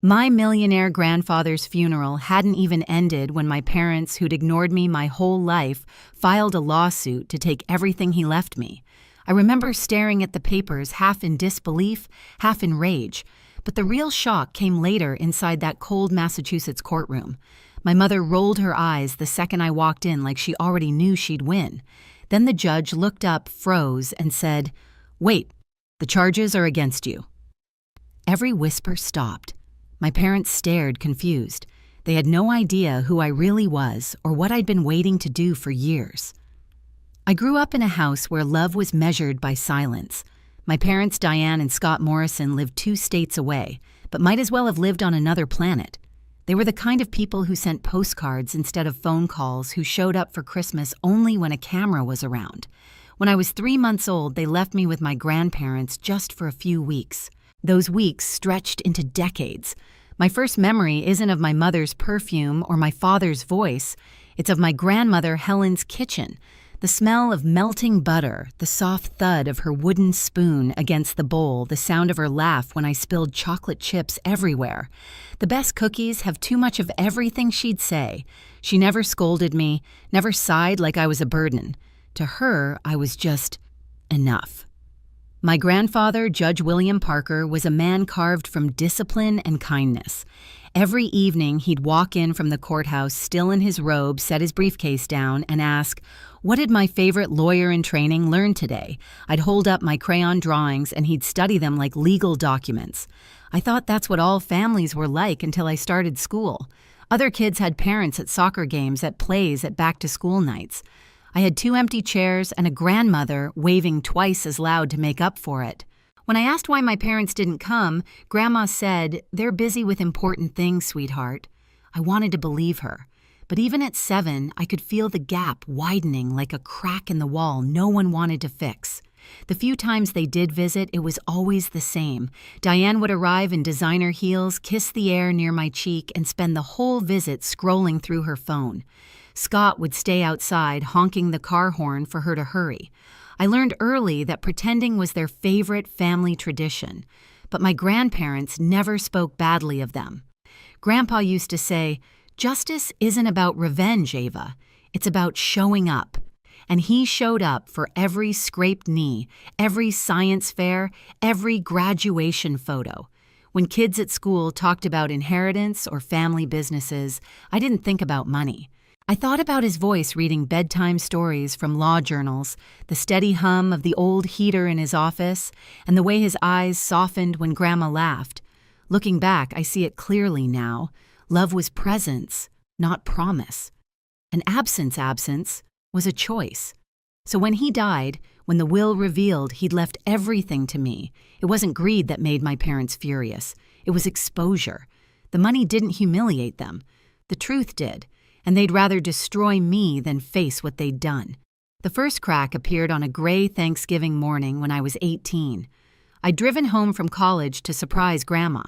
My millionaire grandfather's funeral hadn't even ended when my parents, who'd ignored me my whole life, filed a lawsuit to take everything he left me. I remember staring at the papers half in disbelief, half in rage. But the real shock came later inside that cold Massachusetts courtroom. My mother rolled her eyes the second I walked in like she already knew she'd win. Then the judge looked up, froze, and said, "Wait, the charges are against you." Every whisper stopped. My parents stared, confused. They had no idea who I really was or what I'd been waiting to do for years. I grew up in a house where love was measured by silence. My parents, Diane and Scott Morrison, lived 2 states away, but might as well have lived on another planet. They were the kind of people who sent postcards instead of phone calls, who showed up for Christmas only when a camera was around. When I was 3 months old, they left me with my grandparents just for a few weeks. Those weeks stretched into decades. My first memory isn't of my mother's perfume or my father's voice. It's of my grandmother Helen's kitchen. The smell of melting butter, the soft thud of her wooden spoon against the bowl, the sound of her laugh when I spilled chocolate chips everywhere. The best cookies have too much of everything she'd say. She never scolded me, never sighed like I was a burden. To her, I was just enough. My grandfather, Judge William Parker, was a man carved from discipline and kindness. Every evening, he'd walk in from the courthouse, still in his robe, set his briefcase down, and ask, "What did my favorite lawyer in training learn today?" I'd hold up my crayon drawings, and he'd study them like legal documents. I thought that's what all families were like until I started school. Other kids had parents at soccer games, at plays, at back-to-school nights. I had 2 empty chairs and a grandmother waving twice as loud to make up for it. When I asked why my parents didn't come, Grandma said, "They're busy with important things, sweetheart." I wanted to believe her. But even at 7, I could feel the gap widening like a crack in the wall no one wanted to fix. The few times they did visit, it was always the same. Diane would arrive in designer heels, kiss the air near my cheek, and spend the whole visit scrolling through her phone. Scott would stay outside, honking the car horn for her to hurry. I learned early that pretending was their favorite family tradition, but my grandparents never spoke badly of them. Grandpa used to say, "Justice isn't about revenge, Ava. It's about showing up." And he showed up for every scraped knee, every science fair, every graduation photo. When kids at school talked about inheritance or family businesses, I didn't think about money. I thought about his voice reading bedtime stories from law journals, the steady hum of the old heater in his office, and the way his eyes softened when Grandma laughed. Looking back, I see it clearly now. Love was presence, not promise. An absence was a choice. So when he died, when the will revealed he'd left everything to me, it wasn't greed that made my parents furious. It was exposure. The money didn't humiliate them. The truth did. And they'd rather destroy me than face what they'd done. The first crack appeared on a gray Thanksgiving morning when I was 18. I'd driven home from college to surprise Grandma.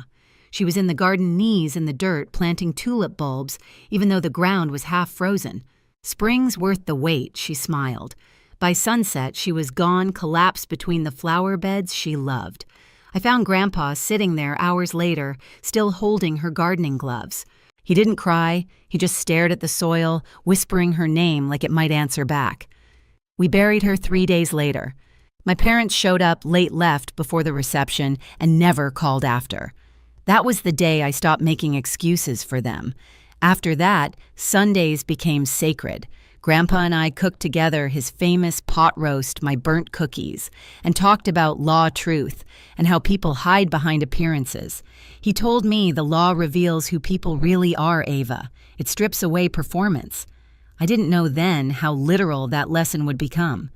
She was in the garden, knees in the dirt, planting tulip bulbs, even though the ground was half frozen. "Spring's worth the wait," she smiled. By sunset, she was gone, collapsed between the flower beds she loved. I found Grandpa sitting there hours later, still holding her gardening gloves. He didn't cry, he just stared at the soil, whispering her name like it might answer back. We buried her 3 days later. My parents showed up late left before the reception and never called after. That was the day I stopped making excuses for them. After that, Sundays became sacred. Grandpa and I cooked together his famous pot roast, my burnt cookies, and talked about law truth and how people hide behind appearances. He told me the law reveals who people really are, Ava. It strips away performance. I didn't know then how literal that lesson would become.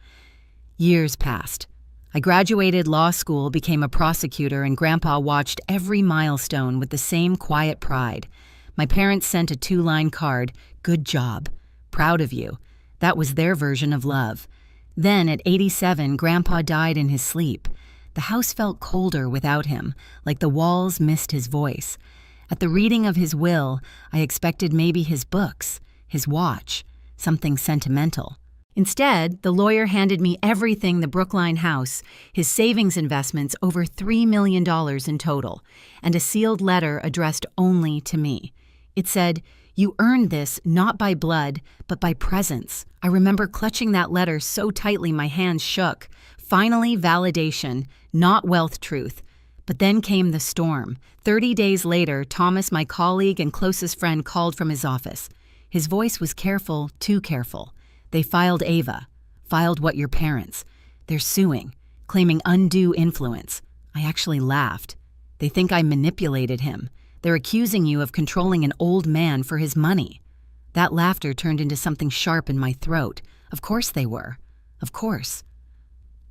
Years passed. I graduated law school, became a prosecutor, and Grandpa watched every milestone with the same quiet pride. My parents sent a 2-line card, "Good job. Proud of you." That was their version of love. Then, at 87, Grandpa died in his sleep. The house felt colder without him, like the walls missed his voice. At the reading of his will, I expected maybe his books, his watch, something sentimental. Instead, the lawyer handed me everything the Brookline house, his savings investments, over $3 million in total, and a sealed letter addressed only to me. It said, "You earned this not by blood, but by presence." I remember clutching that letter so tightly my hands shook. Finally, validation, not wealth truth. But then came the storm. 30 days later, Thomas, my colleague and closest friend, called from his office. His voice was careful, too careful. "They filed Ava. Filed what your parents. They're suing, claiming undue influence." I actually laughed. "They think I manipulated him. They're accusing you of controlling an old man for his money." That laughter turned into something sharp in my throat. Of course they were. Of course.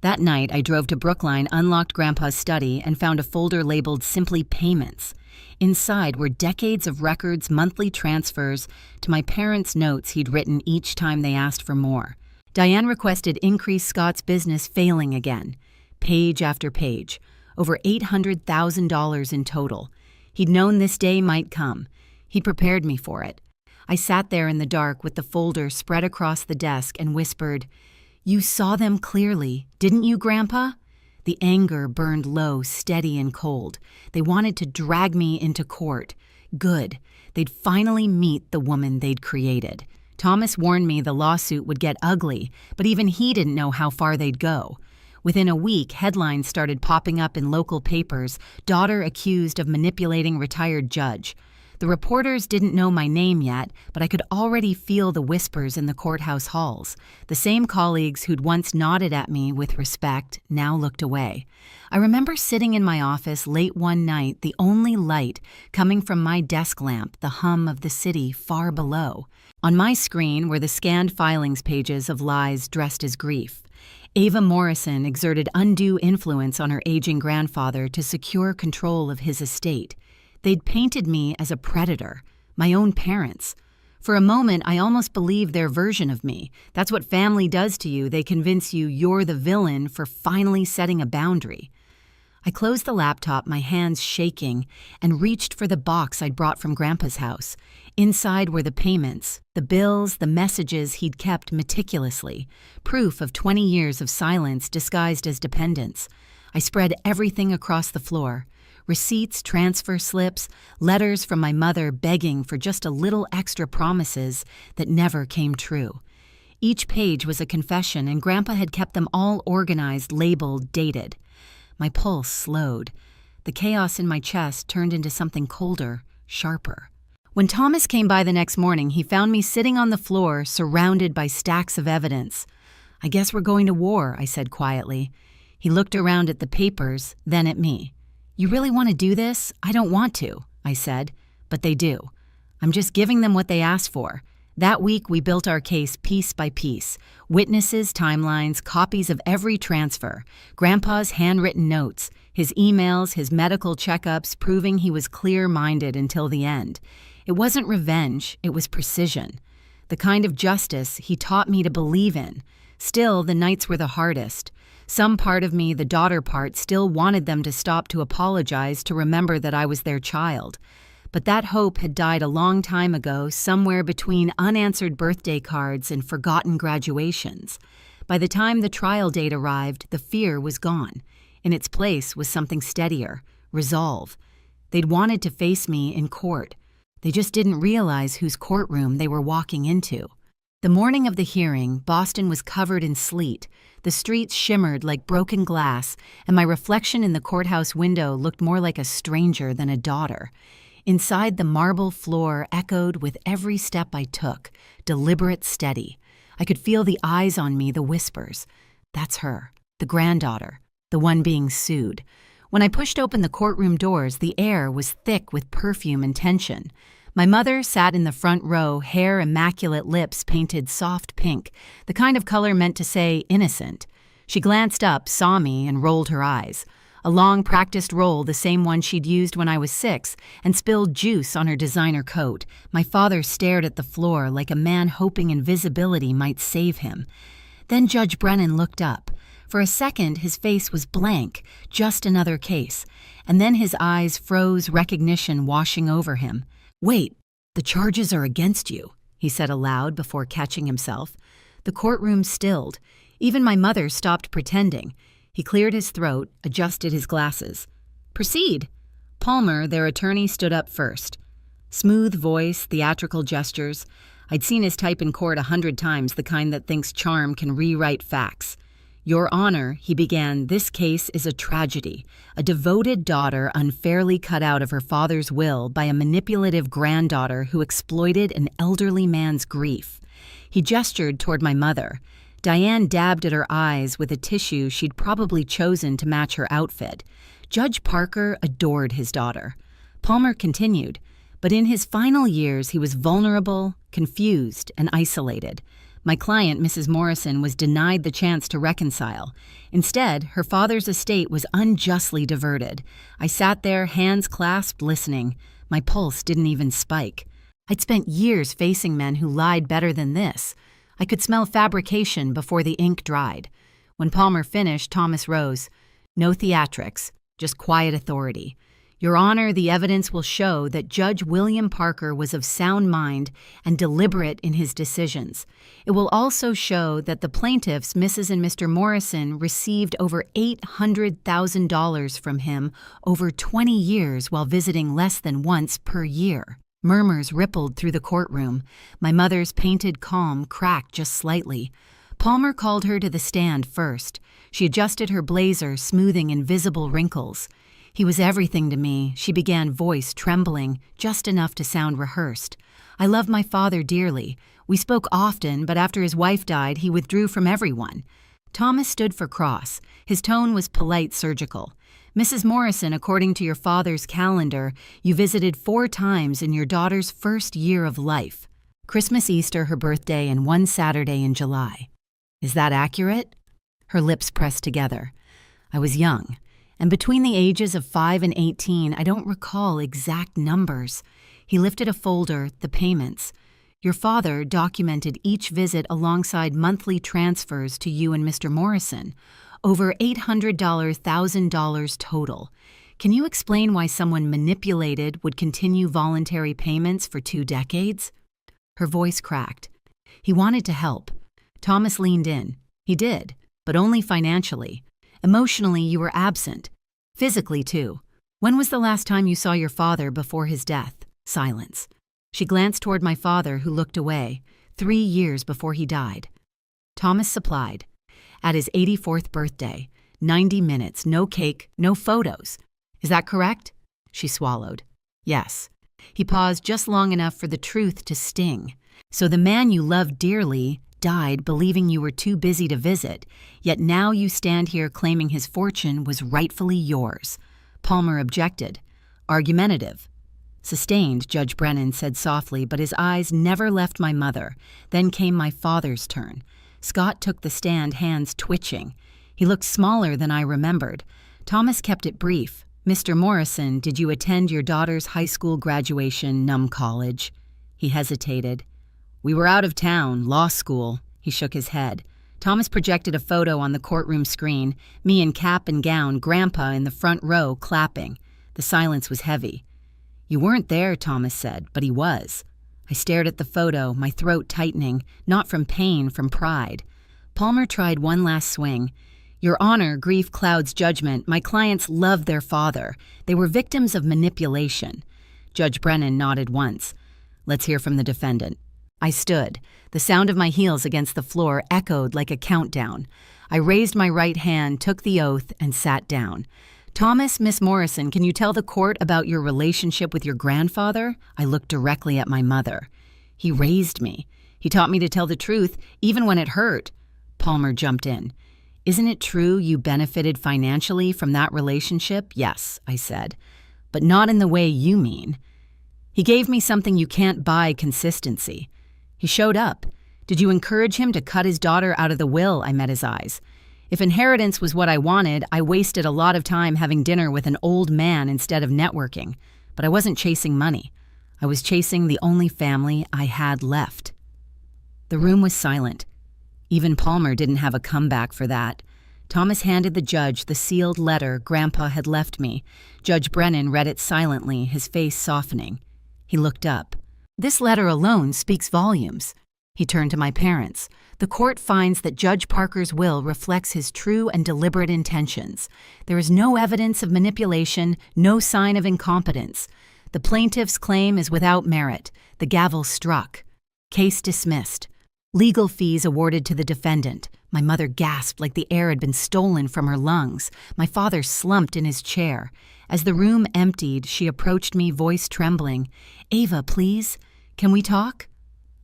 That night, I drove to Brookline, unlocked Grandpa's study, and found a folder labeled simply Payments. Inside were decades of records, monthly transfers, to my parents' notes he'd written each time they asked for more. Diane requested increase Scott's business failing again. Page after page. Over $800,000 in total. He'd known this day might come. He'd prepared me for it. I sat there in the dark with the folder spread across the desk and whispered, "You saw them clearly, didn't you, Grandpa?" The anger burned low, steady and cold. They wanted to drag me into court. Good. They'd finally meet the woman they'd created. Thomas warned me the lawsuit would get ugly, but even he didn't know how far they'd go. Within a week, headlines started popping up in local papers, daughter accused of manipulating retired judge. The reporters didn't know my name yet, but I could already feel the whispers in the courthouse halls. The same colleagues who'd once nodded at me with respect now looked away. I remember sitting in my office late one night, the only light coming from my desk lamp, the hum of the city far below. On my screen were the scanned filings pages of lies dressed as grief. Ava Morrison exerted undue influence on her aging grandfather to secure control of his estate. They'd painted me as a predator, my own parents. For a moment, I almost believed their version of me. That's what family does to you. They convince you you're the villain for finally setting a boundary. I closed the laptop, my hands shaking, and reached for the box I'd brought from Grandpa's house. Inside were the payments, the bills, the messages he'd kept meticulously, proof of 20 years of silence disguised as dependence. I spread everything across the floor. Receipts, transfer slips, letters from my mother begging for just a little extra promises that never came true. Each page was a confession, and Grandpa had kept them all organized, labeled, dated. My pulse slowed. The chaos in my chest turned into something colder, sharper. When Thomas came by the next morning, he found me sitting on the floor, surrounded by stacks of evidence. "I guess we're going to war," I said quietly. He looked around at the papers, then at me. "You really want to do this?" "I don't want to," I said, "but they do. I'm just giving them what they asked for." That week, we built our case piece by piece. Witnesses, timelines, copies of every transfer, Grandpa's handwritten notes, his emails, his medical checkups, proving he was clear-minded until the end. It wasn't revenge, it was precision. The kind of justice he taught me to believe in. Still, the nights were the hardest. Some part of me, the daughter part, still wanted them to stop to apologize, to remember that I was their child. But that hope had died a long time ago, somewhere between unanswered birthday cards and forgotten graduations. By the time the trial date arrived, the fear was gone. In its place was something steadier, resolve. They'd wanted to face me in court. They just didn't realize whose courtroom they were walking into. The morning of the hearing, Boston was covered in sleet. The streets shimmered like broken glass, and my reflection in the courthouse window looked more like a stranger than a daughter. Inside, the marble floor echoed with every step I took, deliberate, steady. I could feel the eyes on me, the whispers. That's her, the granddaughter, the one being sued. When I pushed open the courtroom doors, the air was thick with perfume and tension. My mother sat in the front row, hair immaculate, lips painted soft pink, the kind of color meant to say innocent. She glanced up, saw me, and rolled her eyes. A long practiced roll, the same one she'd used when I was 6, and spilled juice on her designer coat. My father stared at the floor like a man hoping invisibility might save him. Then Judge Brennan looked up. For a second, his face was blank, just another case. And then his eyes froze, recognition washing over him. "Wait, the charges are against you," he said aloud before catching himself. The courtroom stilled. Even my mother stopped pretending. He cleared his throat, adjusted his glasses. "Proceed." Palmer, their attorney, stood up first. Smooth voice, theatrical gestures. I'd seen his type in court 100 times, the kind that thinks charm can rewrite facts. "Your Honor," he began, "this case is a tragedy. A devoted daughter unfairly cut out of her father's will by a manipulative granddaughter who exploited an elderly man's grief." He gestured toward my mother. Diane dabbed at her eyes with a tissue she'd probably chosen to match her outfit. Judge Parker adored his daughter. Palmer continued, but in his final years he was vulnerable, confused, and isolated. My client, Mrs. Morrison, was denied the chance to reconcile. Instead, her father's estate was unjustly diverted. I sat there, hands clasped, listening. My pulse didn't even spike. I'd spent years facing men who lied better than this. I could smell fabrication before the ink dried. When Palmer finished, Thomas rose. "No theatrics, just quiet authority. Your Honor, the evidence will show that Judge William Parker was of sound mind and deliberate in his decisions. It will also show that the plaintiffs, Mrs. and Mr. Morrison, received over $800,000 from him over 20 years while visiting less than once per year." Murmurs rippled through the courtroom. My mother's painted calm cracked just slightly. Palmer called her to the stand first. She adjusted her blazer, smoothing invisible wrinkles. "He was everything to me," she began, voice trembling, just enough to sound rehearsed. "I love my father dearly. We spoke often, but after his wife died, he withdrew from everyone." Thomas stood for cross. His tone was polite, surgical. "Mrs. Morrison, according to your father's calendar, you visited 4 times in your daughter's first year of life. Christmas, Easter, her birthday, and 1 Saturday in July. Is that accurate?" Her lips pressed together. I was young. And between the ages of 5 and 18, I don't recall exact numbers. He lifted a folder, the payments. "Your father documented each visit alongside monthly transfers to you and Mr. Morrison. Over $800,000 total. Can you explain why someone manipulated would continue voluntary payments for 2 decades? Her voice cracked. "He wanted to help." Thomas leaned in. "He did, but only financially. Emotionally, you were absent. Physically, too. When was the last time you saw your father before his death?" Silence. She glanced toward my father, who looked away. 3 years before he died. Thomas supplied. "At his 84th birthday. 90 minutes, no cake, no photos. Is that correct?" She swallowed. "Yes." He paused just long enough for the truth to sting. "So the man you loved dearly died believing you were too busy to visit, yet now you stand here claiming his fortune was rightfully yours." Palmer objected. "Argumentative." "Sustained," Judge Brennan said softly, but his eyes never left my mother. Then came my father's turn. Scott took the stand, hands twitching. He looked smaller than I remembered. Thomas kept it brief. "Mr. Morrison, did you attend your daughter's high school graduation, Num College?" He hesitated. "We were out of town, law school." He shook his head. Thomas projected a photo on the courtroom screen, me in cap and gown, Grandpa in the front row, clapping. The silence was heavy. "You weren't there," Thomas said, "but he was." I stared at the photo, my throat tightening, not from pain, from pride. Palmer tried one last swing. "Your Honor, grief clouds judgment. My clients loved their father. They were victims of manipulation." Judge Brennan nodded once. "Let's hear from the defendant." I stood. The sound of my heels against the floor echoed like a countdown. I raised my right hand, took the oath, and sat down. "Thomas, Miss Morrison, can you tell the court about your relationship with your grandfather?" I looked directly at my mother. "He raised me. He taught me to tell the truth, even when it hurt." Palmer jumped in. "Isn't it true you benefited financially from that relationship?" "Yes," I said. "But not in the way you mean." "He gave me something you can't buy, consistency." He showed up. "Did you encourage him to cut his daughter out of the will?" I met his eyes. "If inheritance was what I wanted, I wasted a lot of time having dinner with an old man instead of networking. But I wasn't chasing money. I was chasing the only family I had left." The room was silent. Even Palmer didn't have a comeback for that. Thomas handed the judge the sealed letter Grandpa had left me. Judge Brennan read it silently, his face softening. He looked up. "This letter alone speaks volumes." He turned to my parents. The court finds that Judge Parker's will reflects his true and deliberate intentions. There is no evidence of manipulation, no sign of incompetence. The plaintiff's claim is without merit. The gavel struck. Case dismissed. Legal fees awarded to the defendant. My mother gasped like the air had been stolen from her lungs. My father slumped in his chair. As the room emptied, she approached me, voice trembling. "Ava, please, can we talk?"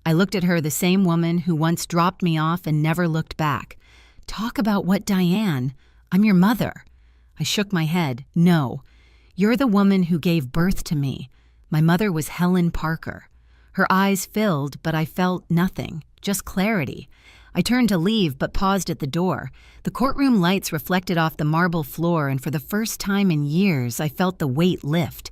I looked at her, the same woman who once dropped me off and never looked back. "Talk about what, Diane? I'm your mother." I shook my head. "No. You're the woman who gave birth to me. My mother was Helen Parker." Her eyes filled, but I felt nothing, just clarity. I turned to leave, but paused at the door. The courtroom lights reflected off the marble floor, and for the first time in years, I felt the weight lift.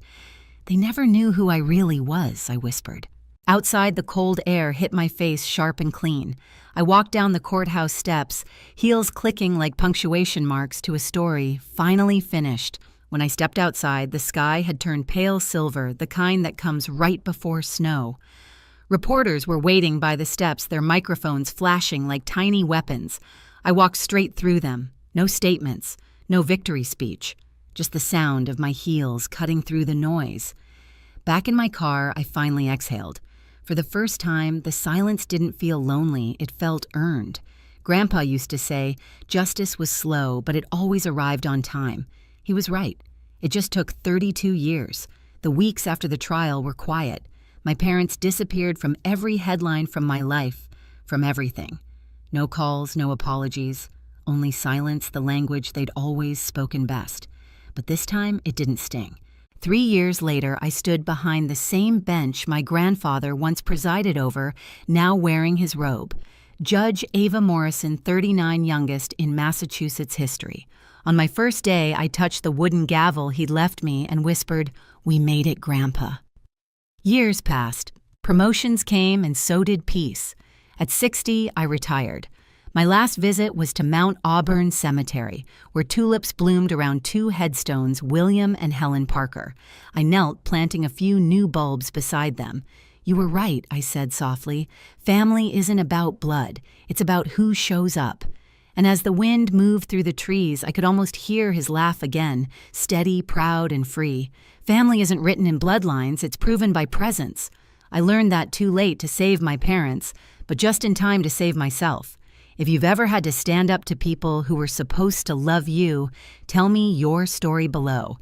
"They never knew who I really was," I whispered. Outside, the cold air hit my face sharp and clean. I walked down the courthouse steps, heels clicking like punctuation marks to a story finally finished. When I stepped outside, the sky had turned pale silver, the kind that comes right before snow. Reporters were waiting by the steps, their microphones flashing like tiny weapons. I walked straight through them. No statements, no victory speech, just the sound of my heels cutting through the noise. Back in my car, I finally exhaled. For the first time, the silence didn't feel lonely, it felt earned. Grandpa used to say, justice was slow, but it always arrived on time. He was right. It just took 32 years. The weeks after the trial were quiet. My parents disappeared from every headline from my life, from everything. No calls, no apologies, only silence, the language they'd always spoken best. But this time, it didn't sting. 3 years later, I stood behind the same bench my grandfather once presided over, now wearing his robe. Judge Ava Morrison, 39 youngest in Massachusetts history. On my first day, I touched the wooden gavel he'd left me and whispered, "We made it, Grandpa." Years passed. Promotions came, and so did peace. At 60, I retired. My last visit was to Mount Auburn Cemetery, where tulips bloomed around 2 headstones, William and Helen Parker. I knelt, planting a few new bulbs beside them. "You were right," I said softly. "Family isn't about blood. It's about who shows up." And as the wind moved through the trees, I could almost hear his laugh again, steady, proud, and free. Family isn't written in bloodlines, it's proven by presence. I learned that too late to save my parents, but just in time to save myself. If you've ever had to stand up to people who were supposed to love you, tell me your story below.